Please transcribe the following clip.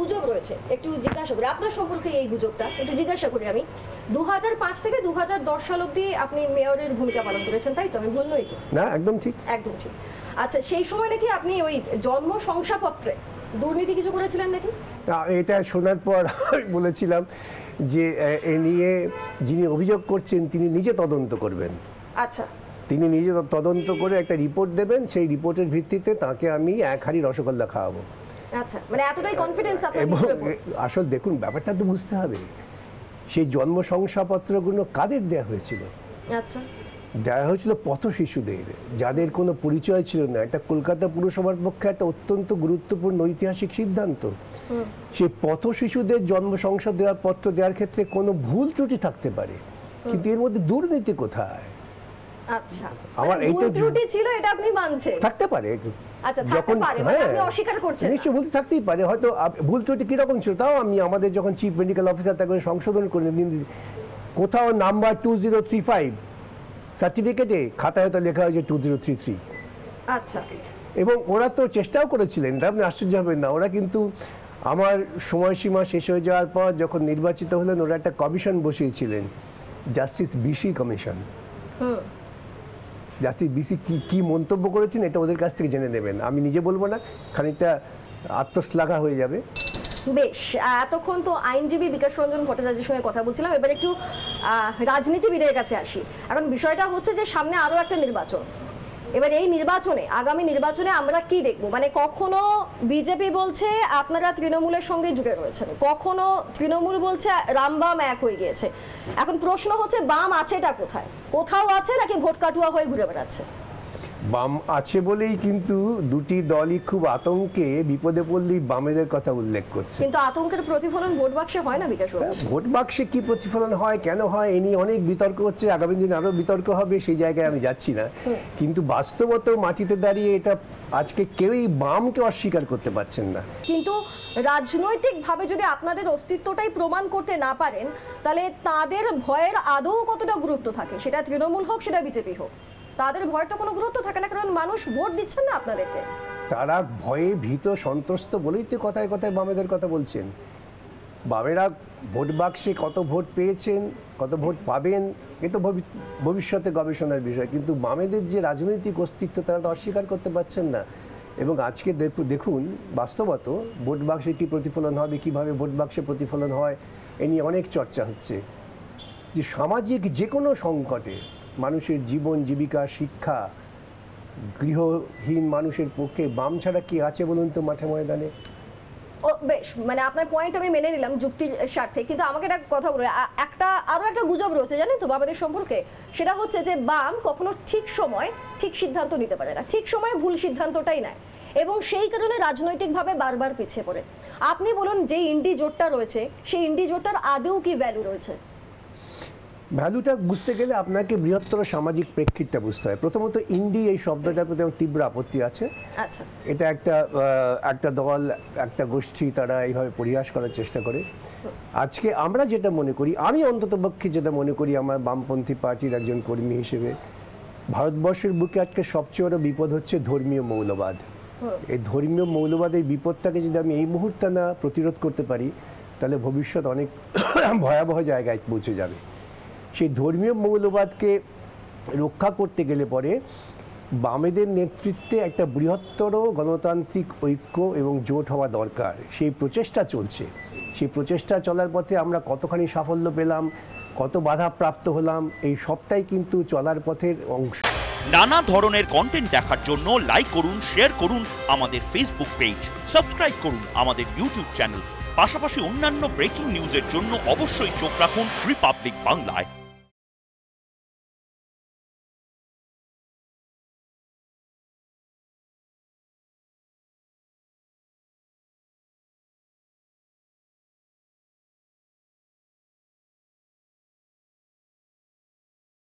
গুজব রয়েছে, একটু জিজ্ঞাসা করি আপনার সম্পর্কে। এই গুজবটা একটু জিজ্ঞাসা করি আমি। 2005 থেকে 2010 সাল অবধি আপনি মেয়রের ভূমিকা পালন করেছেন, তাই তো? আমি ভুল নই তো? না, একদম ঠিক। একদম ঠিক। আচ্ছা, সেই সময় নাকি আপনি ওই জন্ম শংসাপত্রে দুর্নীতি কিছু করেছিলেন নাকি? এটা শোনার পর আমি বলেছিলাম যে এ নিয়ে যিনি অভিযোগ করছেন তিনি নিজে তদন্ত করবেন। আচ্ছা, তিনি নিজে তদন্ত করে একটা রিপোর্ট দেবেন, সেই রিপোর্টের ভিত্তিতে তাকে আমি এক হাঁড়ি রসগোল্লা খাওয়াবো। আচ্ছা, মানে এতটাই কনফিডেন্স আপনার? এবং আসলে দেখুন, ব্যাপারটা তো বুঝতে হবে, সেই জন্ম শংসাপত্রগুলো কাদের দেয়া হয়েছিল? আচ্ছা, দেওয়া হয়েছিল পথ শিশুদের, যাদের কোনো পরিচয় ছিল না। একটা কলকাতা পুরসভার পক্ষে একটা অত্যন্ত গুরুত্বপূর্ণ ঐতিহাসিক সিদ্ধান্ত। সেই পথ শিশুদের জন্ম শংসাপত্র দেওয়ার ক্ষেত্রে কোনো ভুল ত্রুটি থাকতে পারে, কিন্তু এর মধ্যে দুর্নীতি কোথায়? আচ্ছা, আমার মানে এইটা ভুল ত্রুটি ছিল, এটা আপনি মানছেন? থাকতে পারে। আচ্ছা, থাকতে পারে, মানে আপনি অস্বীকার করছেন? নিশ্চয়ই ভুল থাকতেই পারে। হয়তো ভুল ত্রুটি কিরকম ছিল তাও আমি আমাদের যখন চিফ মেডিকেল অফিসার তাকে সংশোধন করে দিন, কোথাও নাম্বার 2035 সার্টিফিকেটে খাতায় হয়তো লেখা হয়েছে 2033। আচ্ছা, এবং ওরা তো চেষ্টাও করেছিলেন, আপনি আশ্চর্য হবেন না, ওরা কিন্তু আমার সময়সীমা শেষ হয়ে যাওয়ার পর যখন নির্বাচিত হলেন, ওরা একটা কমিশন বসিয়েছিলেন, justice BC commission. Justice BC কি মন্তব্য করেছেন এটা ওদের কাছ থেকে জেনে নেবেন, আমি নিজে বলবো না, খানিকটা আত্মশ্লাঘা হয়ে যাবে। বেশ, এতক্ষণ তো আইনজীবী বিকাশ রঞ্জন ভট্টাচার্যের সঙ্গে কথা বলছিলাম, এবার একটু রাজনীতিবিদের কাছে আসি। এখন বিষয়টা হচ্ছে যে সামনে আরো একটা নির্বাচন। এবার এই নির্বাচনে, আগামী নির্বাচনে আমরা কি দেখবো? মানে কখনো বিজেপি বলছে আপনারা তৃণমূলের সঙ্গে জুড়ে রয়েছেন, কখনো তৃণমূল বলছে রাম বাম এক হয়ে গিয়েছে। এখন প্রশ্ন হচ্ছে বাম আছেটা কোথায়? কোথাও আছে নাকি ভোট কাটুয়া হয়ে ঘুরে বেড়াচ্ছে? বাম আছে বলেই কিন্তু দুটি দলই খুব আতঙ্কে, বিপদে পড়লেই বামেদের কথা উল্লেখ করছে। কিন্তু আতঙ্কের প্রতিফলন ভোট বাক্সে হয় না বিকাশ? ভোট বাক্সে কি প্রতিফলন হয়, কেন হয়, এ নিয়ে অনেক বিতর্ক হচ্ছে, আগামী দিনে আরো বিতর্ক হবে, সেই জায়গায় আমি যাচ্ছি না। কিন্তু বাস্তবত মাটিতে দাঁড়িয়ে এটা আজকে কেউই বামকে অস্বীকার করতে পারছেন না। কিন্তু রাজনৈতিকভাবে যদি আপনাদের অস্তিত্বটাই প্রমাণ করতে না পারেন, তাহলে তাদের ভয়ের আদৌ কতটা গুরুত্ব থাকে? সেটা তৃণমূল হোক, সেটা বিজেপি হোক, তাদের ভয়ের তো কোনো গুরুত্ব থাকে না, কারণ মানুষ ভোট দিচ্ছেন না আপনাদেরকে। তারা ভয়ে ভীত সন্ত্রস্ত বলেই তো কথায় কথায় বামেদের কথা বলছেন। বামেরা ভোট বাক্সে কত ভোট পেয়েছেন, কত ভোট পাবেন, এ তো ভবিষ্যতে গবেষণার বিষয়, কিন্তু বামেদের যে রাজনৈতিক অস্তিত্ব তারা তো অস্বীকার করতে পারছেন না। এবং আজকে দেখুন, বাস্তবত ভোট বাক্সে কী প্রতিফলন হবে, কীভাবে ভোট বাক্সে প্রতিফলন হয়, এ নিয়ে অনেক চর্চা হচ্ছে। যে সামাজিক যে কোনো সংকটে মানুষের জীবন জীবিকা, শিক্ষা, গৃহহীন মানুষের পক্ষে বাম ছাড়া কি আছে বলুন তো মাঠে ময়দানে? ও বেশ, মানে আপনার পয়েন্ট আমি মেনে নিলাম যুক্তির স্বার্থে, কিন্তু আমাকে একটা কথা বলে, আরো একটা গুজব রয়েছে জানেন তো বাবাদের সম্পর্কে। সেটা হচ্ছে যে বাম কখনো ঠিক সময় ঠিক সিদ্ধান্ত নিতে পারে না, ঠিক সময় ভুল সিদ্ধান্তটাই নেয়, এবং সেই কারণে রাজনৈতিকভাবে বারবার পিছিয়ে পড়ে। আপনি বলুন, যে ইন্ডি জোটটা রয়েছে, সেই ইন্ডি জোটটার আদৌ কি ভ্যালু রয়েছে? ভ্যালুটা বুঝতে গেলে আপনাকে বৃহত্তর সামাজিক প্রেক্ষিতটা বুঝতে হয়। প্রথমত ইন্ডি এই শব্দটার প্রতি আমার তীব্র আপত্তি আছে। আচ্ছা, এটা একটা দল, একটা গোষ্ঠী, তারা এইভাবে পরিহাস করার চেষ্টা করে। আজকে আমরা যেটা মনে করি, আমি অন্ততপক্ষে যেটা মনে করি আমার বামপন্থী পার্টির একজন কর্মী হিসেবে, ভারতবর্ষের বুকে আজকে সবচেয়ে বড় বিপদ হচ্ছে ধর্মীয় মৌলবাদ। এই ধর্মীয় মৌলবাদের বিপদটাকে যদি আমি এই মুহূর্তে না প্রতিরোধ করতে পারি, তাহলে ভবিষ্যৎ অনেক ভয়াবহ জায়গায় পৌঁছে যাবে। সেই ধর্মীয় মৌলবাদকে রক্ষা করতে গেলে পরে বামেদের নেতৃত্বে একটা বৃহত্তর গণতান্ত্রিক ঐক্য এবং জোট হওয়া দরকার। সেই প্রচেষ্টা চলছে। সেই প্রচেষ্টা চলার পথে আমরা কতখানি সাফল্য পেলাম, কত বাধা প্রাপ্ত হলাম, এই সবটাই কিন্তু চলার পথের অংশ। নানা ধরনের কন্টেন্ট দেখার জন্য লাইক করুন, শেয়ার করুন আমাদের ফেসবুক পেজ, সাবস্ক্রাইব করুন আমাদের ইউটিউব চ্যানেল। পাশাপাশি অন্যান্য ব্রেকিং নিউজের জন্য অবশ্যই চোখ রাখুন রিপাবলিক বাংলায়।